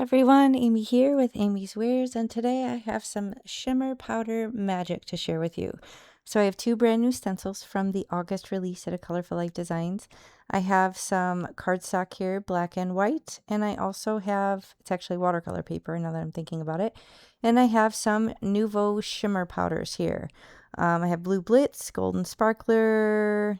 Everyone, Amy here with Amy's Wares, and today I have some Shimmer Powder Magic to share with you. So I have two brand new stencils from the August release at 𝗂𝐿orful Life Designs. I have some cardstock here, black and white, and I also have, it's actually watercolor paper now that I'm thinking about it, and I have some Nouveau shimmer powders here. I have Blue Blitz, Golden Sparkler,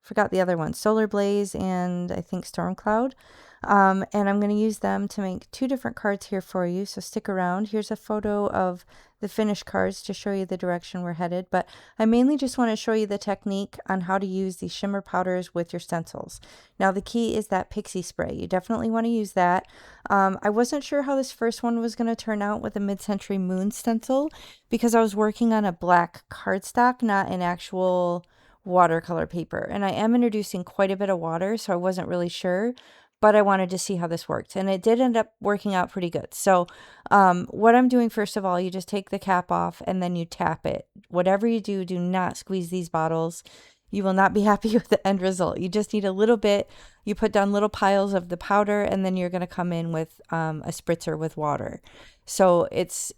forgot the other one, Solar Blaze, and I think Storm Cloud. And I'm going to use them to make two different cards here for you, so stick around. Here's a photo of the finished cards to show you the direction we're headed, but I mainly just want to show you the technique on how to use these shimmer powders with your stencils. Now the key is that pixie spray. You definitely want to use that. I wasn't sure how this first one was going to turn out with a mid-century moon stencil because I was working on a black cardstock, not an actual watercolor paper, and I am introducing quite a bit of water, so I wasn't really sure, but I wanted to see how this worked, and it did end up working out pretty good. So what I'm doing, first of all, you just take the cap off and then you tap it. Whatever you do, do not squeeze these bottles. You will not be happy with the end result. You just need a little bit. You put down little piles of the powder, and then you're going to come in with a spritzer with water. So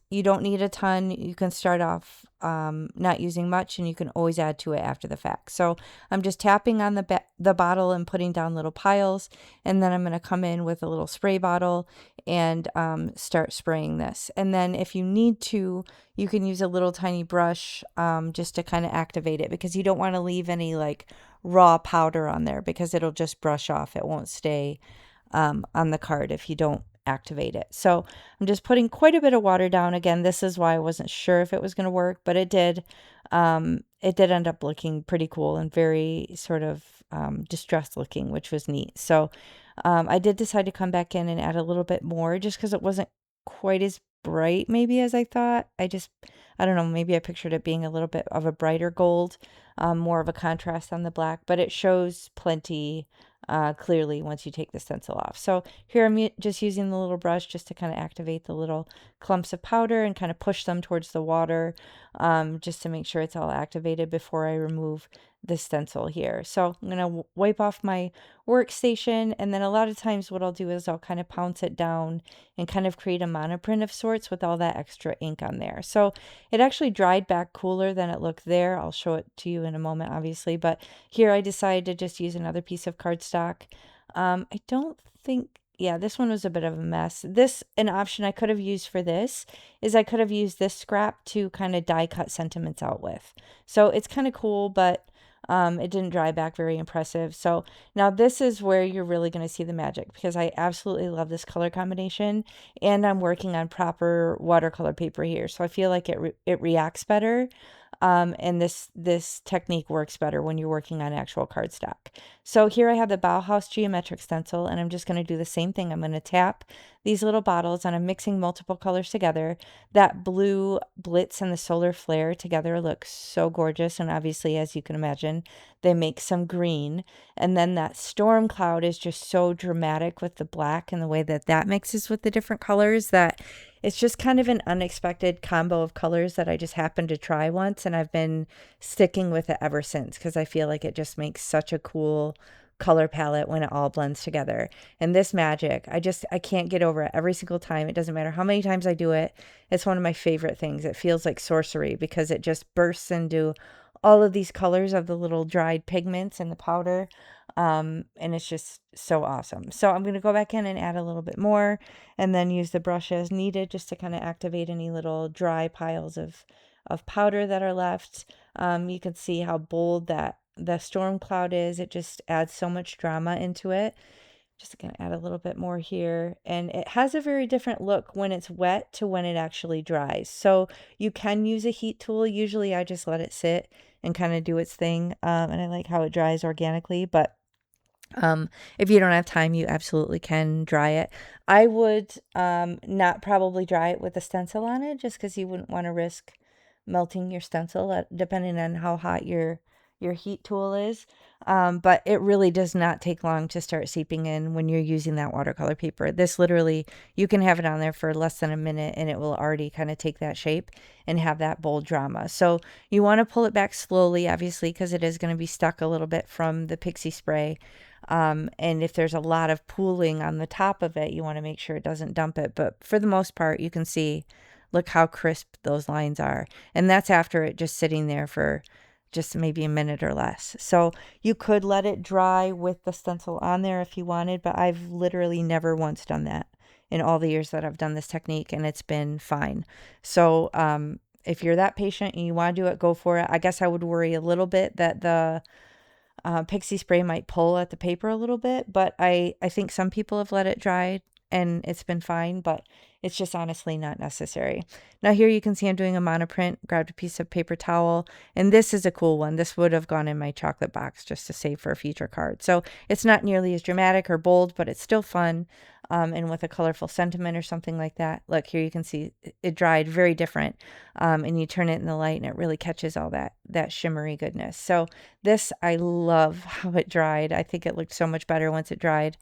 you don't need a ton. You can start off not using much, and you can always add to it after the fact. So I'm just tapping on the bottle and putting down little piles, and then I'm going to come in with a little spray bottle and start spraying this. And then if you need to, you can use a little tiny brush just to kind of activate it, because you don't want to leave any like raw powder on there, because it'll just brush off. It won't stay on the card if you don't activate it. So I'm just putting quite a bit of water down. Again, this is why I wasn't sure if it was going to work, but it did. It did end up looking pretty cool and very sort of distressed looking, which was neat. So I did decide to come back in and add a little bit more, just because it wasn't quite as bright maybe as I thought. I don't know, maybe I pictured it being a little bit of a brighter gold, more of a contrast on the black, but it shows plenty clearly once you take the stencil off. So here I'm just using the little brush just to kind of activate the little clumps of powder and kind of push them towards the water, just to make sure it's all activated before I remove the stencil here. So I'm going to wipe off my workstation, and then a lot of times what I'll do is I'll kind of pounce it down and kind of create a monoprint of sorts with all that extra ink on there. So it actually dried back cooler than it looked there. I'll show it to you in a moment, obviously, but here I decided to just use another piece of cardstock. I don't think, yeah, this one was a bit of a mess. An option I could have used for this is I could have used this scrap to kind of die cut sentiments out with. So it's kind of cool, but it didn't dry back very impressive. So now this is where you're really going to see the magic, because I absolutely love this color combination, and I'm working on proper watercolor paper here. So I feel like it reacts better. And this technique works better when you're working on actual cardstock. So here I have the 𝗵𝗲𝗃 geometric stencil, and I'm just going to do the same thing. I'm going to tap these little bottles, and I'm mixing multiple colors together. That blue Blitz and the solar flare together look so gorgeous, and obviously, as you can imagine, they make some green. And then that storm cloud is just so dramatic with the black and the way that mixes with the different colors, that it's just kind of an unexpected combo of colors that I just happened to try once, and I've been sticking with it ever since, because I feel like it just makes such a cool color palette when it all blends together. And this magic, I can't get over it every single time. It doesn't matter how many times I do it. It's one of my favorite things. It feels like sorcery, because it just bursts into all of these colors of the little dried pigments in the powder. And it's just so awesome. So I'm going to go back in and add a little bit more, and then use the brush as needed just to kind of activate any little dry piles of powder that are left. You can see how bold the storm cloud is. It just adds so much drama into it. Just going to add a little bit more here, and it has a very different look when it's wet to when it actually dries. So you can use a heat tool. Usually I just let it sit and kind of do its thing, and I like how it dries organically. But if you don't have time, you absolutely can dry it. I would not probably dry it with a stencil on it, just because you wouldn't want to risk melting your stencil, depending on how hot your heat tool is. But it really does not take long to start seeping in when you're using that watercolor paper. This literally, you can have it on there for less than a minute, and it will already kind of take that shape and have that bold drama. So you want to pull it back slowly, obviously, because it is going to be stuck a little bit from the pixie spray. And if there's a lot of pooling on the top of it, you want to make sure it doesn't dump it. But for the most part, you can see, look how crisp those lines are. And that's after it just sitting there for just maybe a minute or less. So you could let it dry with the stencil on there if you wanted, but I've literally never once done that in all the years that I've done this technique, and it's been fine. So if you're that patient and you want to do it, go for it. I guess I would worry a little bit that the pixie spray might pull at the paper a little bit, but I think some people have let it dry and it's been fine, but it's just honestly not necessary. Now here you can see I'm doing a monoprint, grabbed a piece of paper towel, and this is a cool one. This would have gone in my chocolate box just to save for a future card. So it's not nearly as dramatic or bold, but it's still fun. And with a colorful sentiment or something like that. Look, here you can see it dried very different. And you turn it in the light and it really catches all that shimmery goodness. So this, I love how it dried. I think it looked so much better once it dried.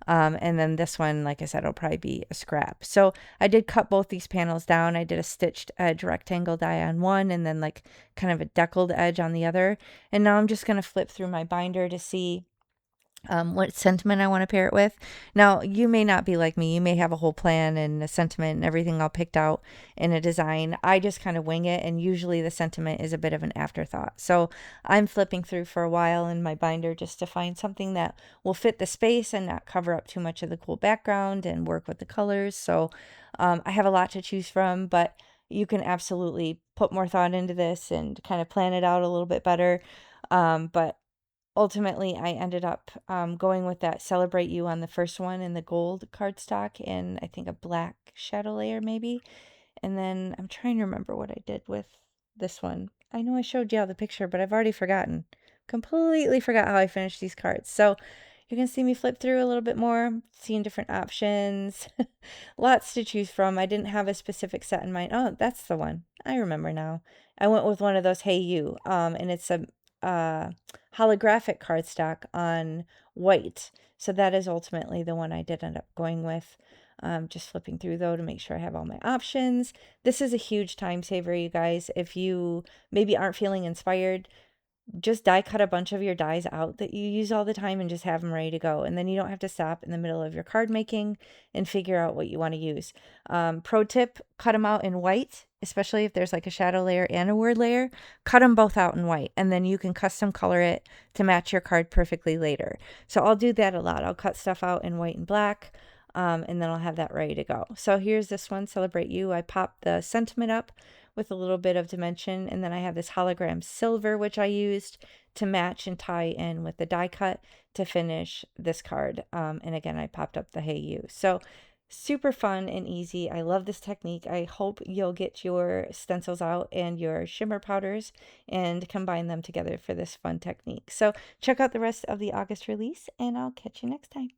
And then this one, like I said, will probably be a scrap. So I did cut both these panels down. I did a stitched edge rectangle die on one and then like kind of a deckled edge on the other. And now I'm just going to flip through my binder to see what sentiment I want to pair it with. Now, you may not be like me. You may have a whole plan and a sentiment and everything all picked out in a design. I just kind of wing it, and usually the sentiment is a bit of an afterthought. So I'm flipping through for a while in my binder just to find something that will fit the space and not cover up too much of the cool background and work with the colors. So I have a lot to choose from, but you can absolutely put more thought into this and kind of plan it out a little bit better. But ultimately, I ended up going with that Celebrate You on the first one in the gold cardstock and I think a black shadow layer maybe. And then I'm trying to remember what I did with this one. I know I showed you all the picture, but I've already forgotten. Completely forgot how I finished these cards. So you can see me flip through a little bit more, seeing different options. Lots to choose from. I didn't have a specific set in mind. Oh, that's the one. I remember now. I went with one of those Hey You, and it's a holographic cardstock on white. So that is ultimately the one I did end up going with. Just flipping through though to make sure I have all my options. This is a huge time saver, you guys. If you maybe aren't feeling inspired, just die cut a bunch of your dies out that you use all the time and just have them ready to go. And then you don't have to stop in the middle of your card making and figure out what you want to use. Pro tip, cut them out in white, especially if there's like a shadow layer and a word layer. Cut them both out in white and then you can custom color it to match your card perfectly later. So I'll do that a lot. I'll cut stuff out in white and black. And then I'll have that ready to go. So here's this one, Celebrate You. I popped the sentiment up with a little bit of dimension, and then I have this hologram silver, which I used to match and tie in with the die cut to finish this card. And again, I popped up the Hey You. So super fun and easy. I love this technique. I hope you'll get your stencils out and your shimmer powders and combine them together for this fun technique. So check out the rest of the August release, and I'll catch you next time.